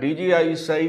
DGISI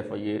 FIA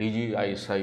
DGISI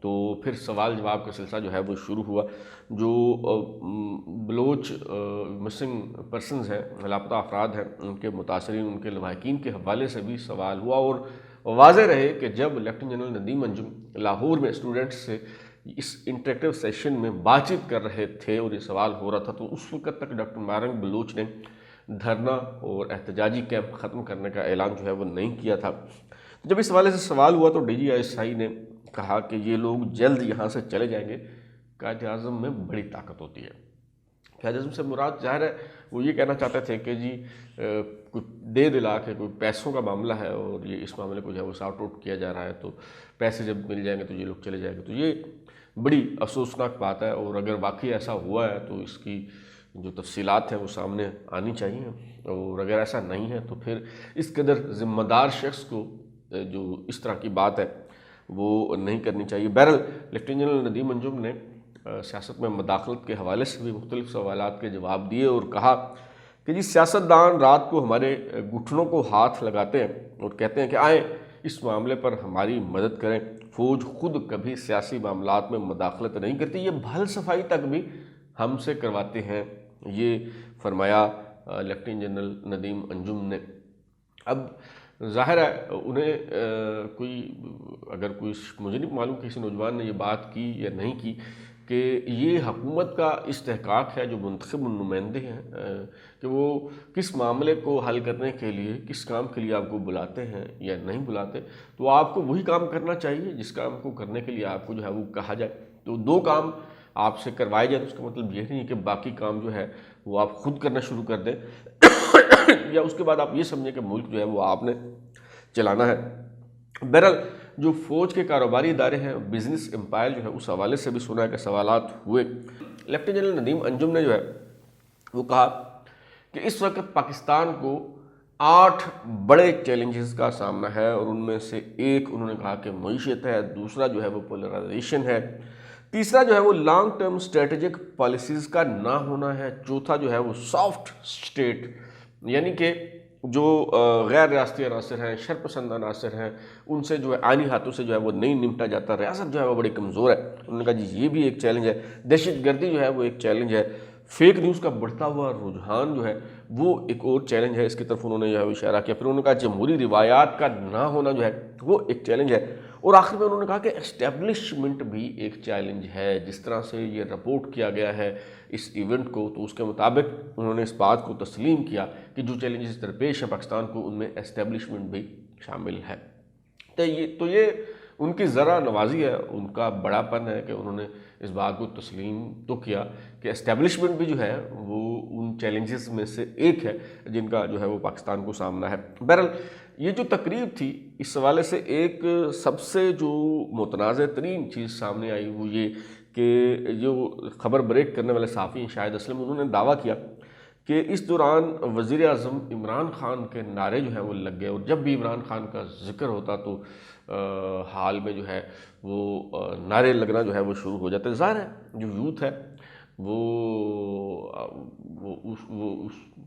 تو پھر سوال جواب کا سلسلہ جو ہے وہ شروع ہوا. جو بلوچ مسنگ پرسنز ہیں، لاپتہ افراد ہیں، ان کے متاثرین، ان کے لواحقین کے حوالے سے بھی سوال ہوا، اور واضح رہے کہ جب لیفٹیننٹ جنرل ندیم انجم لاہور میں اسٹوڈنٹس سے اس انٹریکٹیو سیشن میں بات چیت کر رہے تھے اور یہ سوال ہو رہا تھا، تو اس وقت تک ڈاکٹر مارنگ بلوچ نے دھرنا اور احتجاجی کیمپ ختم کرنے کا اعلان جو ہے وہ نہیں کیا تھا. جب اس حوالے سے سوال ہوا تو DGISI نے کہا کہ یہ لوگ جلد یہاں سے چلے جائیں گے. قائد اعظم میں بڑی طاقت ہوتی ہے. قائد اعظم سے مراد ظاہر ہے وہ یہ کہنا چاہتے تھے کہ جی کوئی دے دلا کے کوئی پیسوں کا معاملہ ہے اور یہ اس معاملے کو جو ہے وہ سارٹ آؤٹ کیا جا رہا ہے، تو پیسے جب مل جائیں گے تو یہ لوگ چلے جائیں گے. تو یہ بڑی افسوسناک بات ہے، اور اگر واقعی ایسا ہوا ہے تو اس کی جو تفصیلات ہیں وہ سامنے آنی چاہیے، اور اگر ایسا نہیں ہے تو پھر اس قدر ذمہ دار شخص کو جو اس طرح کی بات ہے وہ نہیں کرنی چاہیے. بہرحال لیفٹیننٹ جنرل ندیم انجم نے سیاست میں مداخلت کے حوالے سے بھی مختلف سوالات کے جواب دیے اور کہا کہ جی سیاستدان رات کو ہمارے گھٹنوں کو ہاتھ لگاتے ہیں اور کہتے ہیں کہ آئیں اس معاملے پر ہماری مدد کریں. فوج خود کبھی سیاسی معاملات میں مداخلت نہیں کرتی، یہ بھل صفائی تک بھی ہم سے کرواتے ہیں، یہ فرمایا لیفٹیننٹ جنرل ندیم انجم نے. اب ظاہر ہے انہیں کوئی مجھے نہیں معلوم کسی نوجوان نے یہ بات کی یا نہیں کی کہ یہ حکومت کا استحقاق ہے جو منتخب نمائندے ہیں کہ وہ کس معاملے کو حل کرنے کے لیے کس کام کے لیے آپ کو بلاتے ہیں یا نہیں بلاتے. تو آپ کو وہی کام کرنا چاہیے جس کام کو کرنے کے لیے آپ کو جو ہے وہ کہا جائے. تو دو کام آپ سے کروائے جائے تو اس کا مطلب یہ نہیں کہ باقی کام جو ہے وہ آپ خود کرنا شروع کر دیں یا اس کے بعد آپ یہ سمجھیں کہ ملک جو ہے وہ آپ نے چلانا ہے. بہرحال جو فوج کے کاروباری ادارے ہیں، بزنس امپائر جو ہے، اس حوالے سے بھی سنا ہے کہ سوالات ہوئے. لیفٹیننٹ جنرل ندیم انجم نے جو ہے وہ کہا کہ اس وقت پاکستان کو 8 بڑے چیلنجز کا سامنا ہے، اور ان میں سے ایک انہوں نے کہا کہ معیشت ہے، دوسرا جو ہے وہ پولرائزیشن ہے، تیسرا جو ہے وہ لانگ ٹرم اسٹریٹجک پالیسیز کا نہ ہونا ہے، چوتھا جو ہے وہ سافٹ اسٹیٹ یعنی کہ جو غیر ریاستی عناصر ہیں، شرپسند عناصر ہیں، ان سے جو ہے آئینی ہاتھوں سے جو ہے وہ نہیں نمٹا جاتا. ریاست جو ہے وہ بڑی کمزور ہے. انہوں نے کہا جی یہ بھی ایک چیلنج ہے. دہشت گردی جو ہے وہ ایک چیلنج ہے. فیک نیوز کا بڑھتا ہوا رجحان جو ہے وہ ایک اور چیلنج ہے، اس کی طرف انہوں نے جو ہے اشارہ کیا. پھر انہوں نے کہا جمہوری روایات کا نہ ہونا جو ہے وہ ایک چیلنج ہے. اور آخر میں انہوں نے کہا کہ اسٹیبلشمنٹ بھی ایک چیلنج ہے. جس طرح سے یہ رپورٹ کیا گیا ہے اس ایونٹ کو، تو اس کے مطابق انہوں نے اس بات کو تسلیم کیا کہ جو چیلنجز درپیش ہیں پاکستان کو، ان میں اسٹیبلشمنٹ بھی شامل ہے. تو یہ ان کی ذرا نوازی ہے، ان کا بڑا پن ہے کہ انہوں نے اس بات کو تسلیم تو کیا کہ اسٹیبلشمنٹ بھی جو ہے وہ ان چیلنجز میں سے ایک ہے جن کا جو ہے وہ پاکستان کو سامنا ہے. بہرحال یہ جو تقریب تھی اس حوالے سے ایک سب سے جو متنازع ترین چیز سامنے آئی وہ یہ کہ جو خبر بریک کرنے والے صحافی شاہد اسلم، انہوں نے دعویٰ کیا کہ اس دوران وزیر اعظم عمران خان کے نعرے جو ہیں وہ لگ گئے، اور جب بھی عمران خان کا ذکر ہوتا تو حال میں جو ہے وہ نعرے لگنا جو ہے وہ شروع ہو جاتے. ظاہر ہے جو یوتھ ہے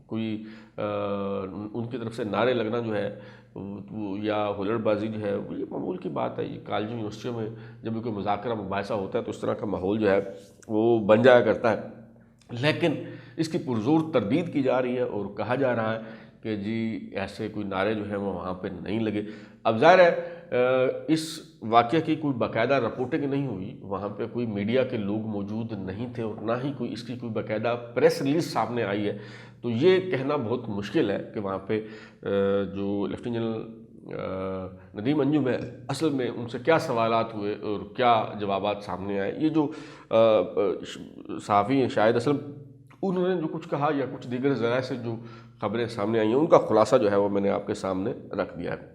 کوئی ان کی طرف سے نعرے لگنا جو ہے یا ہلڑ بازی جو ہے وہ یہ معمول کی بات ہے. یہ کالجوں یونیورسٹیوں میں جب بھی کوئی مذاکرہ مباحثہ ہوتا ہے تو اس طرح کا ماحول جو ہے وہ بن جایا کرتا ہے. لیکن اس کی پرزور تردید کی جا رہی ہے اور کہا جا رہا ہے کہ جی ایسے کوئی نعرے جو ہیں وہ وہاں پہ نہیں لگے. اب ظاہر ہے اس واقعہ کی کوئی باقاعدہ رپورٹنگ نہیں ہوئی، وہاں پہ کوئی میڈیا کے لوگ موجود نہیں تھے، اور نہ ہی کوئی اس کی کوئی باقاعدہ پریس ریلیز سامنے آئی ہے. تو یہ کہنا بہت مشکل ہے کہ وہاں پہ جو لیفٹیننٹ جنرل ندیم انجم ہے اصل میں ان سے کیا سوالات ہوئے اور کیا جوابات سامنے آئے. یہ جو صحافی ہیں شاہد اسلم، انہوں نے جو کچھ کہا یا کچھ دیگر ذرائع سے جو خبریں سامنے آئی ہیں ان کا خلاصہ جو ہے وہ میں نے آپ کے سامنے رکھ دیا ہے.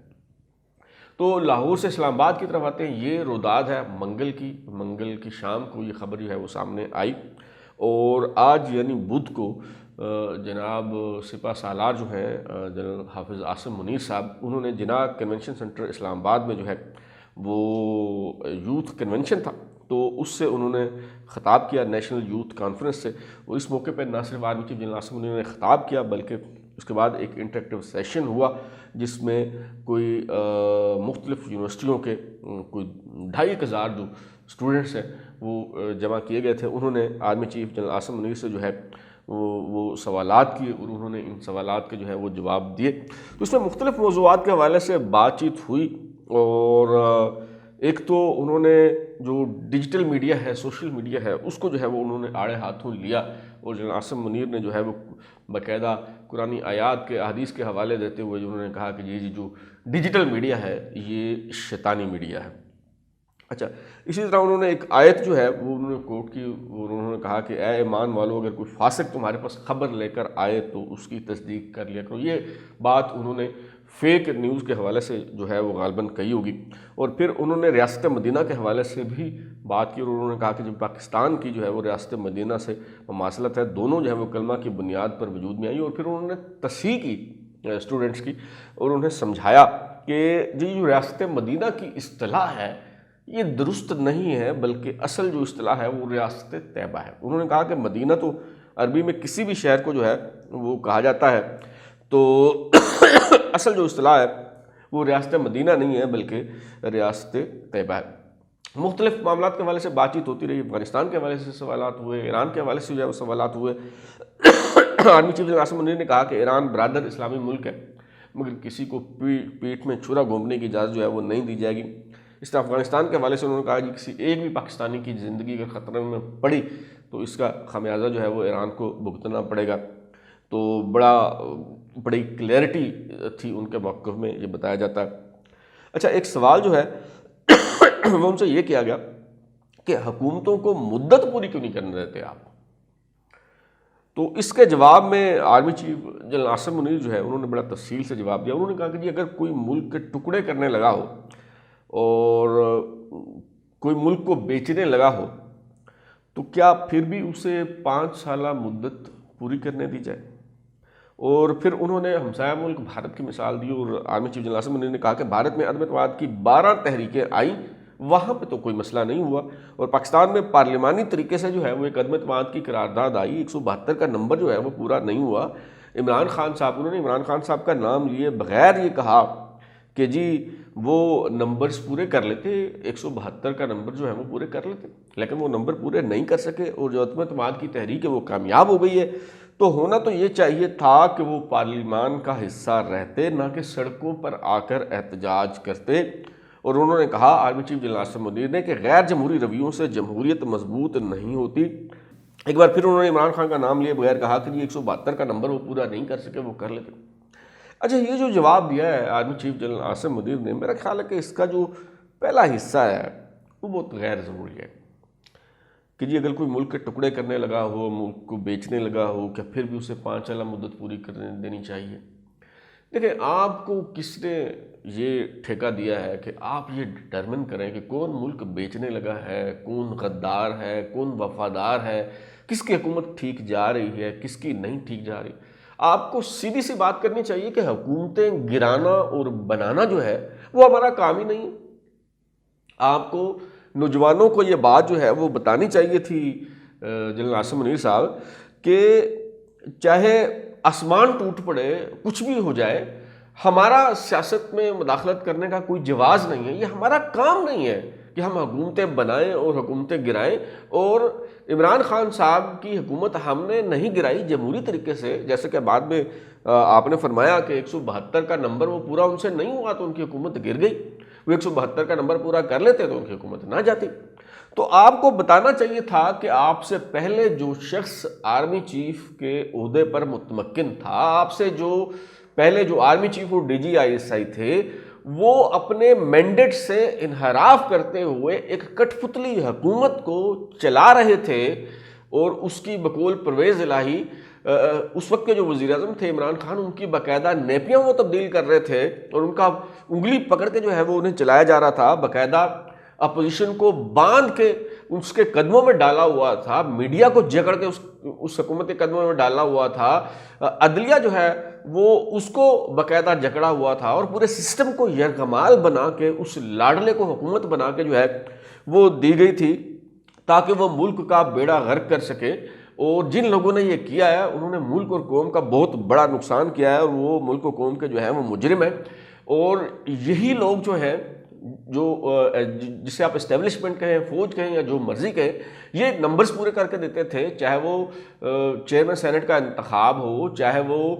تو لاہور سے اسلام آباد کی طرف آتے ہیں. یہ روداد ہے منگل کی شام کو یہ خبر جو ہے وہ سامنے آئی، اور آج یعنی بدھ کو جناب سپہ سالار جو ہیں جنرل حافظ عاصم منیر صاحب، انہوں نے جناح کنونشن سینٹر اسلام آباد میں جو ہے وہ یوتھ کنونشن تھا تو اس سے انہوں نے خطاب کیا نیشنل یوتھ کانفرنس سے. اور اس موقع پہ نہ صرف army chief general Asim Munir نے خطاب کیا بلکہ اس کے بعد ایک انٹریکٹیو سیشن ہوا جس میں کوئی مختلف یونیورسٹیوں کے کوئی 2500 جو اسٹوڈنٹس ہیں وہ جمع کیے گئے تھے. انہوں نے army chief general Asim Munir سے جو ہے وہ سوالات کیے اور انہوں نے ان سوالات کے جو ہے وہ جواب دیے. تو اس میں مختلف موضوعات کے حوالے سے بات چیت ہوئی. اور ایک تو انہوں نے جو ڈیجیٹل میڈیا ہے، سوشل میڈیا ہے، اس کو جو ہے وہ انہوں نے آڑے ہاتھوں لیا اور جنرل عاصم منیر نے جو ہے وہ باقاعدہ قرآنی آیات کے احادیث کے حوالے دیتے ہوئے انہوں نے کہا کہ یہ جو ڈیجیٹل میڈیا ہے یہ شیطانی میڈیا ہے. اچھا، اسی طرح انہوں نے ایک آیت جو ہے وہ انہوں نے کوٹ کی اور انہوں نے کہا کہ اے ایمان والو، اگر کوئی فاسق تمہارے پاس خبر لے کر آئے تو اس کی تصدیق کر لیا کرو. یہ بات انہوں نے فیک نیوز کے حوالے سے جو ہے وہ غالباً کہی ہوگی. اور پھر انہوں نے ریاست مدینہ کے حوالے سے بھی بات کی اور انہوں نے کہا کہ جب پاکستان کی جو ہے وہ ریاست مدینہ سے مماثلت ہے، دونوں جو ہے وہ کلمہ کی بنیاد پر وجود میں آئی. اور پھر انہوں نے تصحیح کی اسٹوڈنٹس کی اور انہیں سمجھایا کہ جو ریاست مدینہ کی اصطلاح ہے یہ درست نہیں ہے، بلکہ اصل جو اصطلاح ہے وہ ریاست طیبہ ہے. انہوں نے کہا کہ مدینہ تو عربی میں کسی بھی شہر کو جو ہے وہ کہا جاتا ہے، تو اصل جو اصطلاح ہے وہ ریاست مدینہ نہیں ہے بلکہ ریاست طیبہ ہے. مختلف معاملات کے حوالے سے بات چیت ہوتی رہی. افغانستان کے حوالے سے سوالات ہوئے، ایران کے حوالے سے جو ہے وہ سوالات ہوئے. Army chief general Asim Munir نے کہا کہ ایران برادر اسلامی ملک ہے مگر کسی کو پیٹھ میں چھرا گھونپنے کی اجازت جو ہے وہ نہیں دی جائے گی. اس طرح افغانستان کے حوالے سے انہوں نے کہا کہ کسی ایک بھی پاکستانی کی زندگی اگر خطرے میں پڑی تو اس کا خمیازہ جو ہے وہ ایران کو بھگتنا پڑے گا. تو بڑی کلیئرٹی تھی ان کے موقف میں، یہ بتایا جاتا ہے. اچھا، ایک سوال جو ہے وہ ان سے یہ کیا گیا کہ حکومتوں کو مدت پوری کیوں نہیں کرنے دیتے آپ؟ تو اس کے جواب میں army chief general Asim Munir جو ہے انہوں نے بڑا تفصیل سے جواب دیا. انہوں نے کہا کہ جی اگر کوئی ملک کے ٹکڑے کرنے لگا ہو اور کوئی ملک کو بیچنے لگا ہو تو کیا پھر بھی اسے 5 سالہ مدت پوری کرنے دی جائے؟ اور پھر انہوں نے ہمسایہ ملک بھارت کی مثال دی اور army chief general Asim Munir نے کہا کہ بھارت میں عدم اعتماد کی 12 تحریکیں آئیں، وہاں پہ تو کوئی مسئلہ نہیں ہوا. اور پاکستان میں پارلیمانی طریقے سے جو ہے وہ ایک عدم اعتماد کی قرارداد آئی، 172 کا نمبر جو ہے وہ پورا نہیں ہوا. عمران خان صاحب، انہوں نے عمران خان صاحب کا نام لیے بغیر یہ کہا کہ جی وہ نمبرز پورے کر لیتے، 172 کا نمبر جو ہے وہ پورے کر لیتے، لیکن وہ نمبر پورے نہیں کر سکے اور جو عدم اعتماد کی تحریک ہے وہ کامیاب ہو گئی ہے. تو ہونا تو یہ چاہیے تھا کہ وہ پارلیمان کا حصہ رہتے، نہ کہ سڑکوں پر آ کر احتجاج کرتے. اور انہوں نے کہا army chief general Asim Munir نے کہ غیر جمہوری رویوں سے جمہوریت مضبوط نہیں ہوتی. ایک بار پھر انہوں نے عمران خان کا نام لیے بغیر کہا کہ 172 کا نمبر وہ پورا نہیں کر سکے، وہ کر لیتے. اچھا، یہ جو جواب دیا ہے army chief general Asim Munir نے، میرا خیال ہے کہ اس کا جو پہلا حصہ ہے وہ بہت غیر ضروری ہے کہ جی اگر کوئی ملک کے ٹکڑے کرنے لگا ہو، ملک کو بیچنے لگا ہو، کہ پھر بھی اسے 5 سالہ مدت پوری کرنے دینی چاہیے. دیکھیں، آپ کو کس نے یہ ٹھیکہ دیا ہے کہ آپ یہ ڈٹرمن کریں کہ کون ملک بیچنے لگا ہے، کون غدار ہے، کون وفادار ہے، کس کی حکومت ٹھیک جا رہی ہے، کس کی نہیں ٹھیک جا رہی؟ آپ کو سیدھی سی بات کرنی چاہیے کہ حکومتیں گرانا اور بنانا جو ہے وہ ہمارا کام ہی نہیں ہے. آپ کو نوجوانوں کو یہ بات جو ہے وہ بتانی چاہیے تھی جنرل عاصم منیر صاحب کہ چاہے آسمان ٹوٹ پڑے، کچھ بھی ہو جائے، ہمارا سیاست میں مداخلت کرنے کا کوئی جواز نہیں ہے. یہ ہمارا کام نہیں ہے کہ ہم حکومتیں بنائیں اور حکومتیں گرائیں. اور عمران خان صاحب کی حکومت ہم نے نہیں گرائی جمہوری طریقے سے، جیسے کہ بعد میں آپ نے فرمایا کہ 172 کا نمبر وہ پورا ان سے نہیں ہوا تو ان کی حکومت گر گئی. وہ 172 کا نمبر پورا کر لیتے تو ان کی حکومت نہ جاتی. تو آپ کو بتانا چاہیے تھا کہ آپ سے پہلے جو شخص آرمی چیف کے عہدے پر متمکن تھا، آپ سے جو پہلے جو آرمی چیف اور DGISI تھے، وہ اپنے مینڈیٹ سے انحراف کرتے ہوئے ایک کٹ پتلی حکومت کو چلا رہے تھے. اور اس کی بقول پرویز الہی اس وقت کے جو وزیر اعظم تھے عمران خان، ان کی باقاعدہ نیپیاں وہ تبدیل کر رہے تھے اور ان کا انگلی پکڑ کے جو ہے وہ انہیں چلایا جا رہا تھا. باقاعدہ اپوزیشن کو باندھ کے اس کے قدموں میں ڈالا ہوا تھا، میڈیا کو جکڑ کے اس حکومت کے قدموں میں ڈالا ہوا تھا، عدلیہ جو ہے وہ اس کو باقاعدہ جکڑا ہوا تھا اور پورے سسٹم کو یرغمال بنا کے اس لاڈلے کو حکومت بنا کے جو ہے وہ دی گئی تھی تاکہ وہ ملک کا بیڑا غرق کر سکے. اور جن لوگوں نے یہ کیا ہے انہوں نے ملک اور قوم کا بہت بڑا نقصان کیا ہے، اور وہ ملک و قوم کے جو ہے وہ مجرم ہیں۔ اور یہی لوگ جو ہیں جو جسے آپ اسٹیبلشمنٹ کہیں، فوج کہیں یا جو مرضی کہیں، یہ نمبرز پورے کر کے دیتے تھے، چاہے وہ چیئرمین سینٹ کا انتخاب ہو، چاہے وہ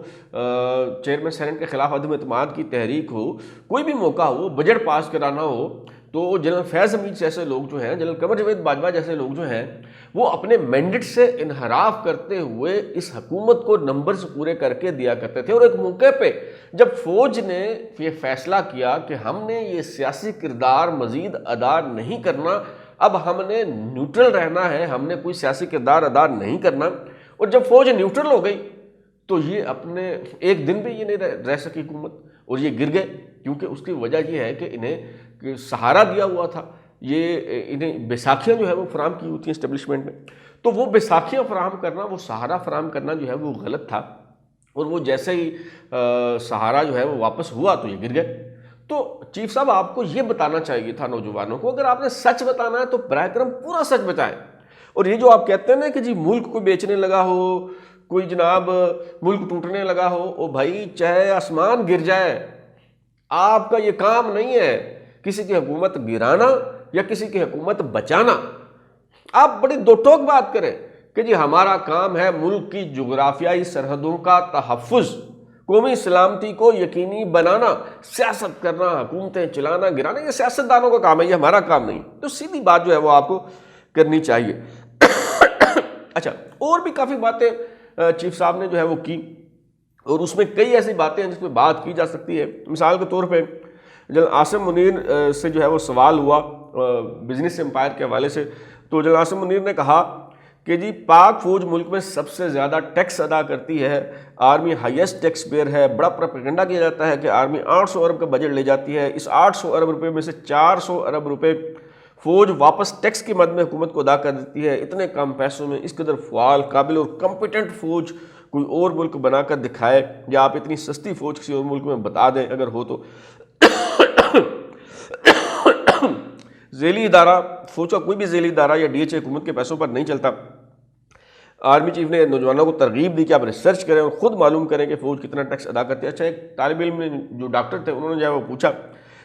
چیئرمین سینٹ کے خلاف عدم اعتماد کی تحریک ہو، کوئی بھی موقع ہو، بجٹ پاس کرانا ہو، تو جنرل فیض حمید جیسے لوگ جو ہیں، جنرل قمر جاوید باجوہ جیسے لوگ جو ہیں، وہ اپنے مینڈیٹ سے انحراف کرتے ہوئے اس حکومت کو نمبرز پورے کر کے دیا کرتے تھے۔ اور ایک موقع پہ جب فوج نے یہ فیصلہ کیا کہ ہم نے یہ سیاسی کردار مزید ادا نہیں کرنا، اب ہم نے نیوٹرل رہنا ہے، ہم نے کوئی سیاسی کردار ادا نہیں کرنا، اور جب فوج نیوٹرل ہو گئی تو یہ اپنے ایک دن بھی یہ نہیں رہ سکی حکومت، اور یہ گر گئے، کیونکہ اس کی وجہ یہ ہے کہ انہیں سہارا دیا ہوا تھا، یہ انہیں بیساکھیاں جو ہے وہ فراہم کی ہوئی تھیں اسٹیبلشمنٹ میں، تو وہ بیساکھیاں فراہم کرنا، وہ سہارا فراہم کرنا جو ہے وہ غلط تھا، اور وہ جیسے ہی سہارا جو ہے وہ واپس ہوا تو یہ گر گئے۔ تو چیف صاحب آپ کو یہ بتانا چاہیے تھا نوجوانوں کو، اگر آپ نے سچ بتانا ہے تو براہ کرم پورا سچ بتائیں۔ اور یہ جو آپ کہتے ہیں نا کہ جی ملک کو بیچنے لگا ہو، کوئی جناب ملک ٹوٹنے لگا ہو، او بھائی چاہے آسمان گر جائے، آپ کا یہ کام نہیں ہے کسی کی حکومت گرانا یا کسی کی حکومت بچانا۔ آپ بڑی دو ٹوک بات کریں کہ جی ہمارا کام ہے ملک کی جغرافیائی سرحدوں کا تحفظ، قومی سلامتی کو یقینی بنانا، سیاست کرنا، حکومتیں چلانا، گرانا، یہ سیاستدانوں کا کام ہے، یہ ہمارا کام نہیں۔ تو سیدھی بات جو ہے وہ آپ کو کرنی چاہیے۔ اچھا، اور بھی کافی باتیں چیف صاحب نے جو ہے وہ کی، اور اس میں کئی ایسی باتیں ہیں جس پہ بات کی جا سکتی ہے۔ مثال کے طور پہ جنرل عاصم منیر سے جو ہے وہ سوال ہوا بزنس امپائر کے حوالے سے، تو جنرل عاصم منیر نے کہا کہ جی پاک فوج ملک میں سب سے زیادہ ٹیکس ادا کرتی ہے، آرمی ہائیسٹ ٹیکس پیئر ہے، بڑا پروپیگنڈا کیا جاتا ہے کہ آرمی 800 ارب کا بجٹ لے جاتی ہے، اس 800 ارب روپے میں سے 400 ارب روپے فوج واپس ٹیکس کی مد میں حکومت کو ادا کر دیتی ہے، اتنے کم پیسوں میں اس قدر فعال، قابل اور کمپیٹنٹ فوج کوئی اور ملک بنا کر دکھائے، یا آپ اتنی سستی فوج کسی اور ملک میں بتا دیں اگر ہو تو۔ ذیلی ادارہ، فوج کا کوئی بھی ذیلی ادارہ یا ڈی ایچ اے حکومت کے پیسوں پر نہیں چلتا۔ آرمی چیف نے نوجوانوں کو ترغیب دی کہ آپ ریسرچ کریں اور خود معلوم کریں کہ فوج کتنا ٹیکس ادا کرتی ہے۔ اچھا، ایک طالب علم نے جو ڈاکٹر تھے انہوں نے جو ہے وہ پوچھا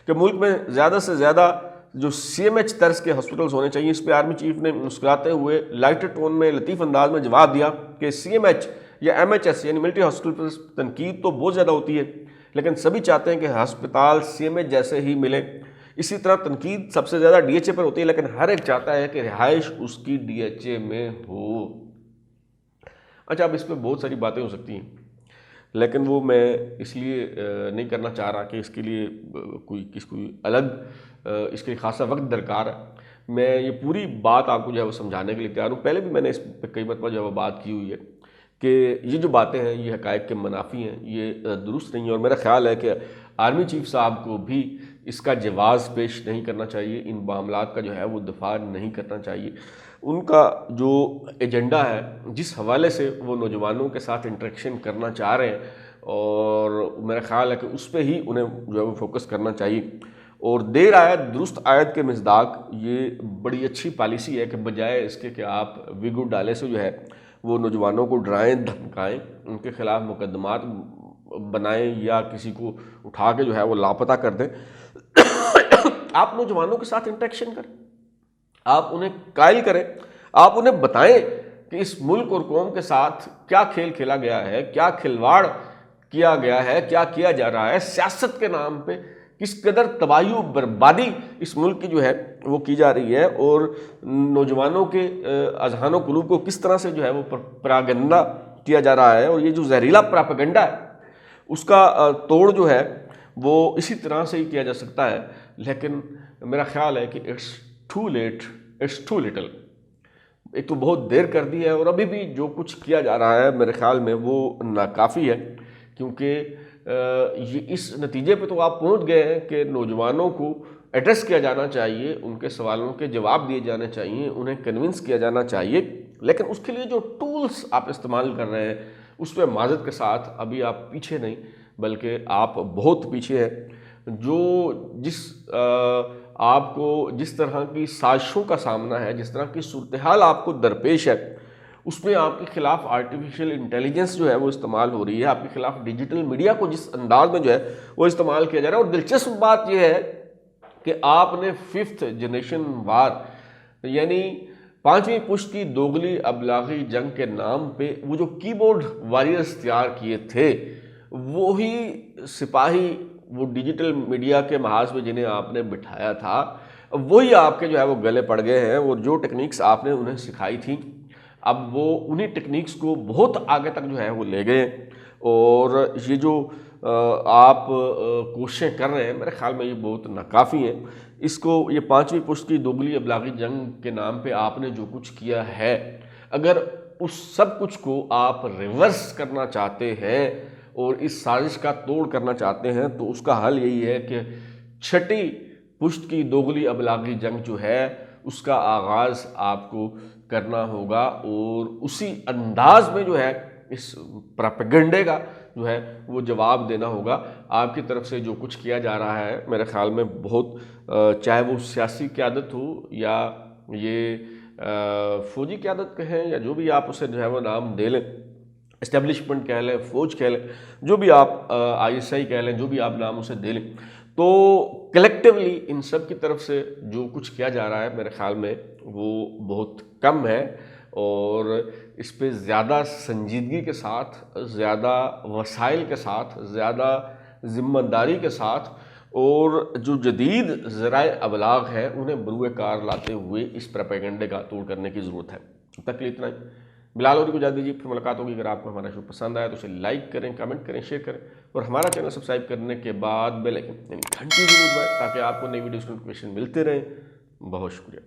کہ ملک میں زیادہ سے زیادہ جو سی ایم ایچ طرز کے ہاسپٹلز ہونے چاہیے، اس پہ آرمی چیف نے مسکراتے ہوئے لائٹر ٹون میں لطیف انداز میں جواب دیا کہ سی ایم ایچ یا ایم ایچ ایس یعنی ملٹری ہاسپٹل پر تنقید تو بہت زیادہ ہوتی ہے، لیکن سبھی چاہتے ہیں کہ ہسپتال سی ایم ایچ جیسے ہی ملے۔ اسی طرح تنقید سب سے زیادہ ڈی ایچ اے پر ہوتی ہے، لیکن ہر ایک چاہتا ہے کہ رہائش اس کی ڈی ایچ اے میں ہو۔ اچھا، اب اس پہ بہت ساری باتیں ہو سکتی ہیں، لیکن وہ میں اس لیے نہیں کرنا چاہ رہا کہ اس کے لیے کوئی الگ اس کے خاصا وقت درکار ہے۔ میں یہ پوری بات آپ کو جو ہے وہ سمجھانے کے لیے تیار ہوں۔ پہلے بھی میں نے اس پہ کئی مرتبہ جو ہے وہ بات کی ہوئی ہے کہ یہ جو باتیں ہیں یہ حقائق کے منافی ہیں، یہ درست نہیں ہیں، اور میرا خیال ہے کہ آرمی چیف صاحب کو بھی اس کا جواز پیش نہیں کرنا چاہیے، ان معاملات کا جو ہے وہ دفاع نہیں کرنا چاہیے۔ ان کا جو ایجنڈا ہے، جس حوالے سے وہ نوجوانوں کے ساتھ انٹریکشن کرنا چاہ رہے ہیں، اور میرا خیال ہے کہ اس پہ ہی انہیں جو ہے وہ فوکس کرنا چاہیے۔ اور دیر آیت درست آیت کے مصداق یہ بڑی اچھی پالیسی ہے کہ بجائے اس کے کہ آپ ویگو ڈالے سے جو ہے وہ نوجوانوں کو ڈرائیں، دھمکائیں، ان کے خلاف مقدمات بنائیں یا کسی کو اٹھا کے جو ہے وہ لاپتہ کر دیں، آپ نوجوانوں کے ساتھ انٹریکشن کریں، آپ انہیں قائل کریں، آپ انہیں بتائیں کہ اس ملک اور قوم کے ساتھ کیا کھیل کھیلا گیا ہے، کیا کھلواڑ کیا گیا ہے، کیا کیا جا رہا ہے، سیاست کے نام پہ کس قدر تباہی و بربادی اس ملک کی جو ہے وہ کی جا رہی ہے، اور نوجوانوں کے اذہان و قلوب کو کس طرح سے جو ہے وہ پراگنڈا کیا جا رہا ہے، اور یہ جو زہریلا پراپیگنڈا ہے اس کا توڑ جو ہے وہ اسی طرح سے ہی کیا جا سکتا ہے۔ لیکن میرا خیال ہے کہ it's too late, it's too little. ایک تو بہت دیر کر دی ہے، اور ابھی بھی جو کچھ کیا جا رہا ہے میرے خیال میں وہ ناکافی ہے، کیونکہ یہ اس نتیجے پہ تو آپ پہنچ گئے ہیں کہ نوجوانوں کو ایڈریس کیا جانا چاہیے، ان کے سوالوں کے جواب دیے جانے چاہیے، انہیں کنونس کیا جانا چاہیے، لیکن اس کے لیے جو ٹولز آپ استعمال کر رہے ہیں اس پہ معذرت کے ساتھ ابھی آپ پیچھے نہیں بلکہ آپ بہت پیچھے ہیں۔ آپ کو جس طرح کی سازشوں کا سامنا ہے، جس طرح کی صورتحال آپ کو درپیش ہے، اس میں آپ کے خلاف آرٹیفیشیل انٹیلیجنس جو ہے وہ استعمال ہو رہی ہے، آپ کے خلاف ڈیجیٹل میڈیا کو جس انداز میں جو ہے وہ استعمال کیا جا رہا ہے۔ اور دلچسپ بات یہ ہے کہ آپ نے 5th جنریشن وار یعنی 5ویں پشت کی دوگلی ابلاغی جنگ کے نام پہ وہ جو کی بورڈ وارئرز تیار کیے تھے، وہی سپاہی وہ ڈیجیٹل میڈیا کے محاذ میں جنہیں آپ نے بٹھایا تھا، وہی آپ کے جو ہے وہ گلے پڑ گئے ہیں، اور جو ٹیکنیکس آپ نے انہیں سکھائی تھیں اب وہ انہی ٹیکنیکس کو بہت آگے تک جو ہے وہ لے گئے۔ اور یہ جو آپ کوششیں کر رہے ہیں، میرے خیال میں یہ بہت ناکافی ہیں۔ اس کو یہ 5ویں پشت کی دوگلی ابلاغی جنگ کے نام پہ آپ نے جو کچھ کیا ہے، اگر اس سب کچھ کو آپ ریورس کرنا چاہتے ہیں اور اس سازش کا توڑ کرنا چاہتے ہیں، تو اس کا حل یہی ہے کہ 6ٹی پشت کی دوگلی ابلاغی جنگ جو ہے اس کا آغاز آپ کو کرنا ہوگا، اور اسی انداز میں جو ہے اس پراپیگنڈے کا جو ہے وہ جواب دینا ہوگا۔ آپ کی طرف سے جو کچھ کیا جا رہا ہے میرے خیال میں بہت، چاہے وہ سیاسی قیادت ہو یا یہ فوجی قیادت کہیں یا جو بھی آپ اسے جو ہے وہ نام دے لیں، اسٹیبلشمنٹ کہہ لیں، فوج کہہ لیں، جو بھی آپ ISI کہہ لیں، جو بھی آپ نام اسے دے لیں، تو کلیکٹیولی ان سب کی طرف سے جو کچھ کیا جا رہا ہے میرے خیال میں وہ بہت کم ہے، اور اس پہ زیادہ سنجیدگی کے ساتھ، زیادہ وسائل کے ساتھ، زیادہ ذمہ داری کے ساتھ، اور جو جدید ذرائع ابلاغ ہیں انہیں بروئے کار لاتے ہوئے اس پروپیگنڈے کا توڑ کرنے کی ضرورت ہے۔ اب تک کے لیے اتنا ہی۔ بلال لودھی کو اجازت دیجیے، پھر ملاقات ہوگی۔ اگر آپ کو ہمارا شو پسند آیا تو اسے لائک کریں، کمنٹ کریں، شیئر کریں، اور ہمارا چینل سبسکرائب کرنے کے بعد بیل آئکن یعنی گھنٹی ضرور دبائیں تاکہ آپ کو نئی ویڈیوز کی نوٹیفیکیشن ملتے رہیں۔ بہت شکریہ۔